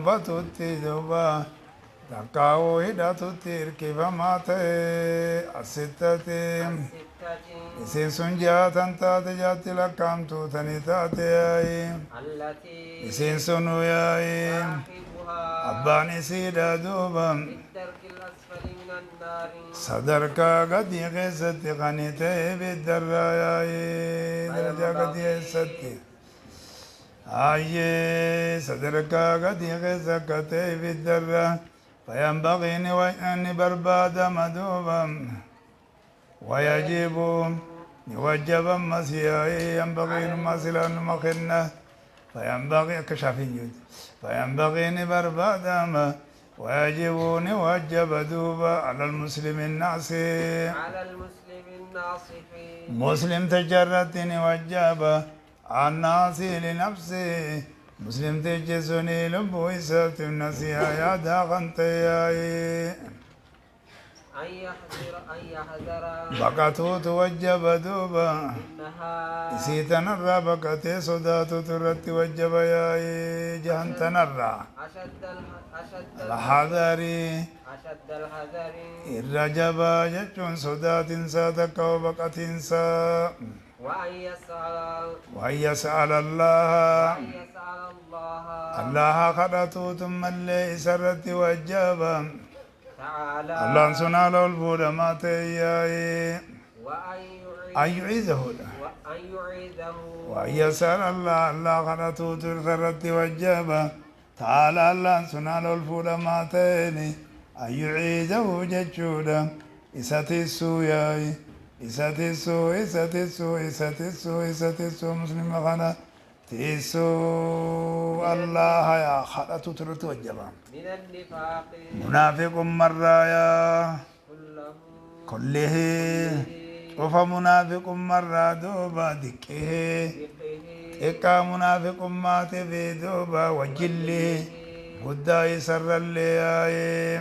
gubbatutti duuba takkaa'uu hidhatutti hirkifamaa ta'e asittati isiin sun jaatan taate jaatti lakkaamtuu tani taate yaa'i isiin sun yaa'i abbaan isiidha duuba sadarkaa gadii keessatti kan ta'e biddarraa yaa'i darajaa gadii keessatti ayyee sadarkaa gadii keessa akka ta'e biddarraa فينبغي أن بربادم دوبا ويجب يوجب مسيحي ينبغي المسيح مخنة فينبغي كشافين جود فينبغي بربادم ويجب يوجب دوبا على المسلم الناصح مسلم تجرد يوجب الناصح لنفسه مسلم تجسني لبو إسات النسيها يا داغن تياي بقاتو توجب دوبا إسيتنا الرا بقاتي صداتو ترت توجب ياي جهن تنرى الحذري الرجبا جتون صدات سادك وبقات إنسا وأن يسأل الله الله خرطو ثم اللي سرت وجابا الله سنا له البود ما تياي أن يعيذه وأن يسأل الله الله خرطو سرت وجابا تعالى الله سنا له البود ما تيني أن يعيذه ججودا إساتيسو ياي إساتيسو مسلم غنا تيسو الله يا خلاتو ترتو الجبا من النفاق منافق مرة يا كله وفا منافق مرة دوبا دكه إكا منافق ما تبي دوبا وجله قدا يسر اللي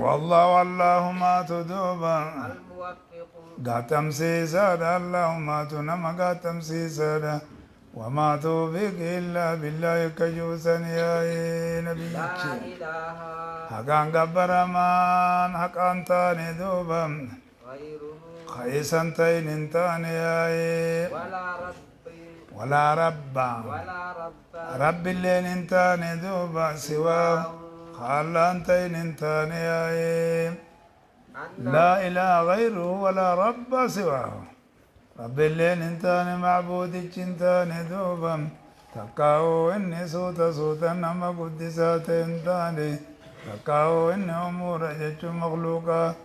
والله ما تدوبا قاتم سيسادا اللهم تنم قاتم سيسادا وما توفيق إلا بالله كجوسا يا نبيك حقان قبر مان حقان تاني دوبا خيسا تين تاني يا ولا رب رب الليل انتاني دوبا سواه خالان تين انتاني يا لا إله غيره ولا رب سواه رب الليل انتاني معبود انتاني دوبا تقاو إني صوتا نما قدسات انتاني تقاو إني أمور جج مخلوقا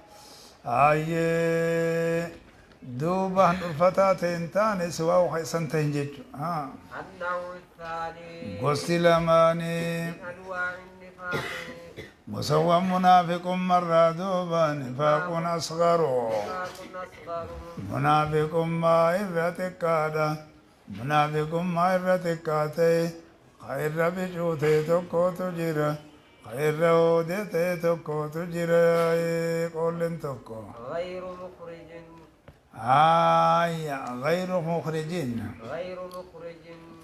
دوبا الفتاة انتاني سواه خيسان تنجج النوع الثاني قصي لماني أنواع النفاق مسوى منافق مرة دوبا نفاق أصغر منافق ما إرتك هذا منافق ما إرتك هذا خير بجوته تكو تجرى خير ودته تكو تجرى قول تكو غير مخرج غير مخرج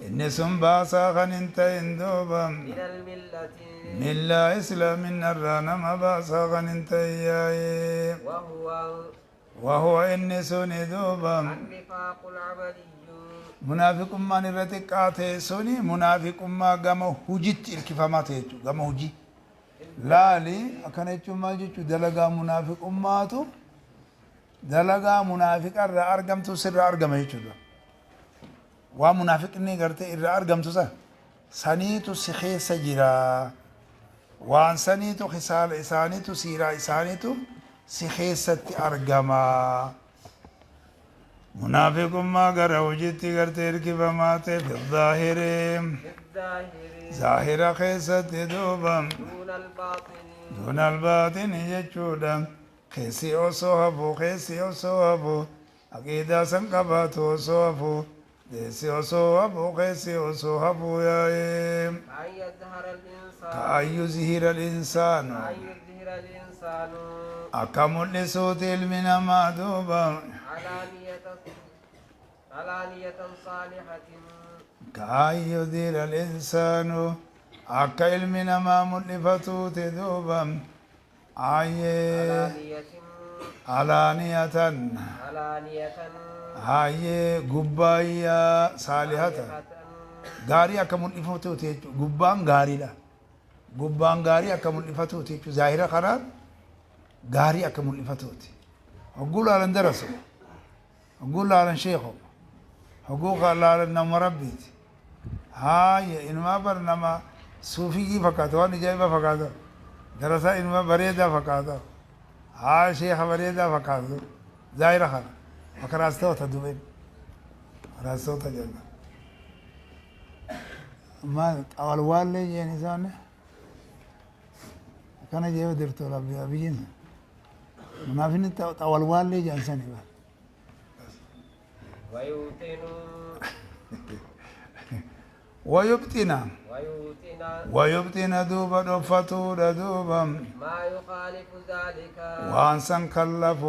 إن سنباسا خننت دوبا من الملة ملا إسلام الرانا ما باسا خننت وهو إن سني دوبا النفاق العملي منافق ما نرتقات سني منافق ما قام هجت الكفامات قام هجي لا لي أكنت ما جت دلقا منافق أماتو دلقا منافق أرقمت سر أرقم يجوا ومنافق إني قرت إر أرقمت سنيتو سخي سجرا وان سنيتو خسال إسانيتو سيرا إسانيتو سخي ست أرقما منافق ما قرأ وجدت قرت إركب ماتي في الظاهر ظاهر خيست دوبا دون الباطن يجودا خيسي أصوهبو أكيدا سنقبات أصوهبو ديسي أصوهبو خيسي أصوهبو يا كأن يظهر الإنسان أكمل لصوت المنا مادوبا علانية صالحة كأن يظهر الإنسان akka ilmi namaa mul'ifatu duuba hayyee alaaniyatan hayyee gubbaayyaa saalihatan gaarii akka mul'ifatu jechuudha gubbaan gaariidha gubbaan gaarii akka mul'ifatu jechuudha zaahira kanaan gaarii akka mul'ifatuuti hogguu laalan darasu hogguu laalan sheekho hogguu laalan nama rabbiiti haayya inumaa bar nama suufiyyi fakkaata waan ajaa'iba fakkaata darasaa inumaa bareedaa fakkaata haa sheekha bareedaa fakkaatu zaahira kana akka raastoota dubeen raastoota jenna ma xawalwaallee jeen isaanne kana jeeva dirtoo rabbi abiyyin منافين طوال لي جالسني بقى ويبتنا دوبا دفتو دوبا ما يخالف ذلك وانسان كلف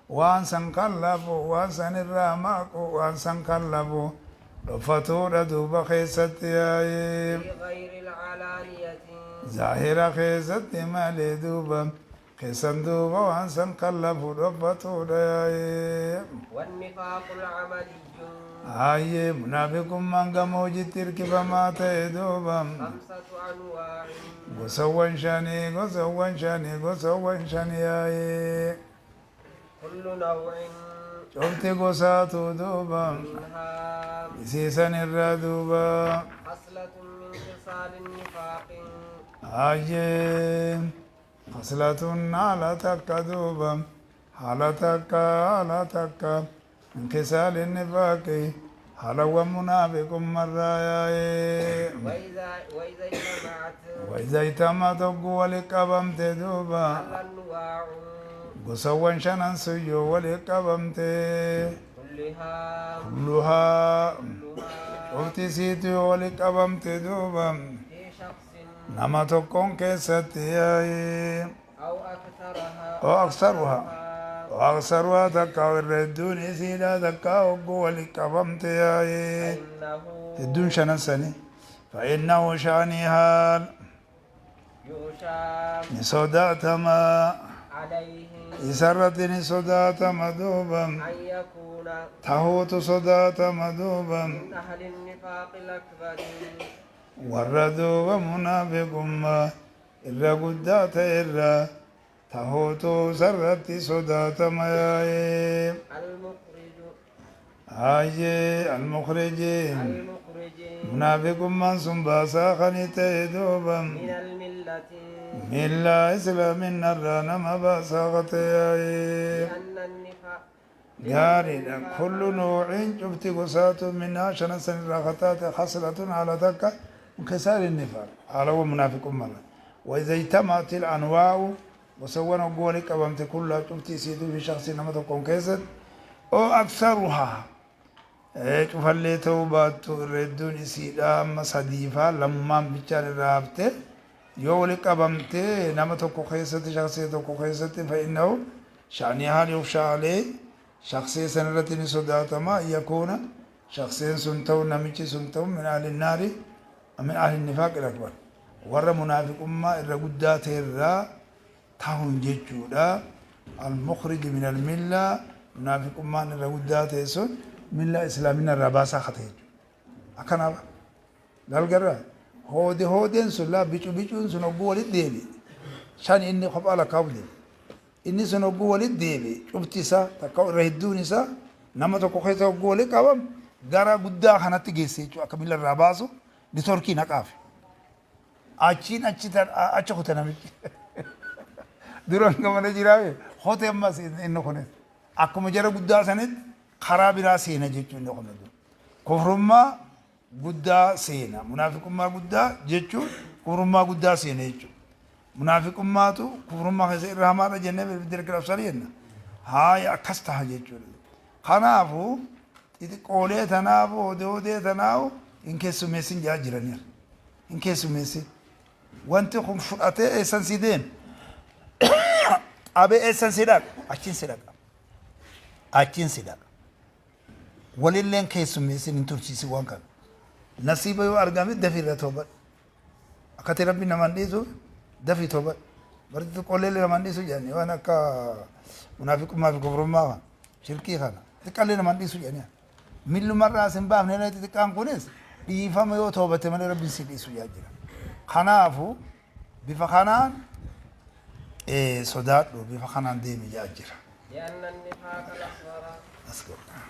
وانسان كلف وانسان الرامق وانسان كلف دفتو دوبا خيستي في غير العلانية ظاهرة خيستي مالي دوبا كسندوبا وانسان كلفوا ربطوا والنفاق العملي هاي منافق من قموج الترك فما تيدوبا 5 أنواع قسوا شاني كل نوع شفت قساتو دوبا بسيسا الردوبا خصلة من خصال النفاق هاي خصلة على تكذوبا على تكا من كسال النفاق حلو منافق مرايا وإذا اجتمعت ولقبمت دوبا قسوا شنن سيو ولقبمت كلها افتسيت ولقبمت دوبا نما تكون كيستي أو أكثرها تكا والردون سيدا تكا وقوة لكفمت الدون شنسني فإنه شانها نصدات ما إسرت نصدات مدوبا تهوت صدات مدوبا من أهل النفاق الأكبر والردوب منافق ما إلا قدات إلا تهوتو سرت صدات مياي المخرج منافق من سنباسا خنيته دوبا من الملة ملا إسلام النران مباسا غتياي جاري كل نوع شفت قصات منها شنسن الرغتات خصلة على تكة انكسار النفاق على هو منافق مرة وإذا اجتمعت الأنواع وسوّنا قولك أبمت كلها شفتي سيدو في شخص نمط كونكيست أو أكثرها شوف اللي توبات ردون سيدا أما صديفة لما بيشار رابطة يولك أبمت نمط كونكيست شخصية كونكيست فإنه شأنها يخشى عليه شخصية سنرتني صداتما يكون شخصية سنتو نمشي سنتو من أهل النار من أهل النفاق الأكبر ورى منافق أمة الرقودات الرا تهون جيجودا المخرج من الملة منافق أمة الرقودات يسون ملة إسلامنا الرباسة خطيج أكنا لالقرا هودين سلا بيجو سنوبو ولد شان إني خب على قبلي إني سنوبو ولد شفتي سا تكو رهدوني سا نما تكو خيسا وقولي كابم غارا قدا خانات جيسي أكمل الرباسو بتركي نقاف أچو خطنا ميت دوران كمان جراوي خطة أما إنه خنت أكو مجرد قدا سنت خراب راسينا جيتشو إنه خنت كفرما قدا سينا منافق ما قدا جيتشو كفرما قدا سينا جيتشو منافق ما تو كفرما خسر رحمة جنة بدرك رفسالينا هاي أكستها جيتشو خنافو إذا قولي تنافو ودودي تنافو إن كيسو ميسين جا جرانير إن كيسو ميسين وانتو خم فرأتي إيسان سيدين أبي إيسان سيداك أچين سيداك وللين كيسو ميسين انتو تشيسي وانكا نصيبه يو أرقامي دفير رتوبت akkati rabbi naman dhiisu dafii toba barti qolleellee naman dhiisu jedhani waan akka munaafiqummaa fi kufrummaa shirkii kana xiqqaallee naman dhiisu jedhani millumarraa sin baafne na xixiqqaan kunis dhiifama yoo toobate malee rabbiin si dhiisu jira kanaafu bifa kanaan sodaadhu bifa kanaan deemi jira لأن النفاق الأصغر asgabna